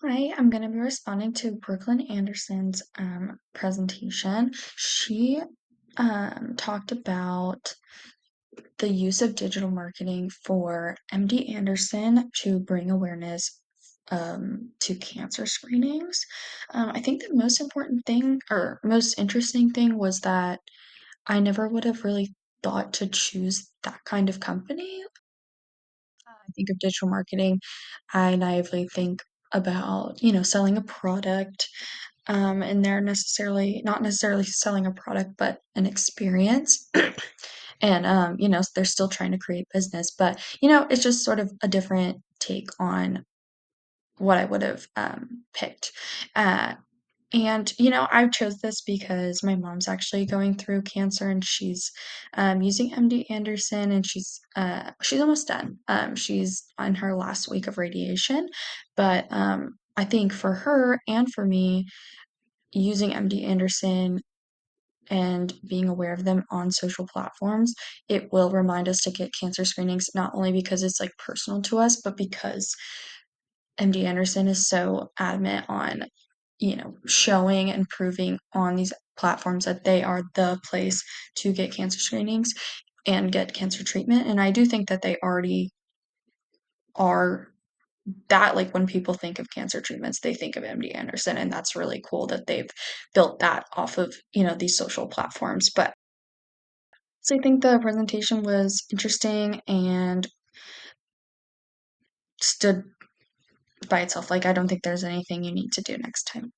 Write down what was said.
Hi, I'm going to be responding to Brooklyn Anderson's presentation. She talked about the use of digital marketing for MD Anderson to bring awareness to cancer screenings. I think the most important thing or most interesting thing was that I never would have really thought to choose that kind of company. I think of digital marketing, I naively think about, selling a product, and they're not necessarily selling a product, but an experience. And, they're still trying to create business, but, it's just sort of a different take on what I would have picked. Uh, and, I chose this because my mom's actually going through cancer and she's using MD Anderson and she's almost done. She's on her last week of radiation. But I think for her and for me, using MD Anderson and being aware of them on social platforms, it will remind us to get cancer screenings, not only because it's like personal to us, but because MD Anderson is so adamant on, showing and proving on these platforms that they are the place to get cancer screenings and get cancer treatment. And I do think that they already are that, like, when people think of cancer treatments, they think of MD Anderson, and that's really cool that they've built that off of, these social platforms. But so I think the presentation was interesting and stood by itself. Like, I don't think there's anything you need to do next time.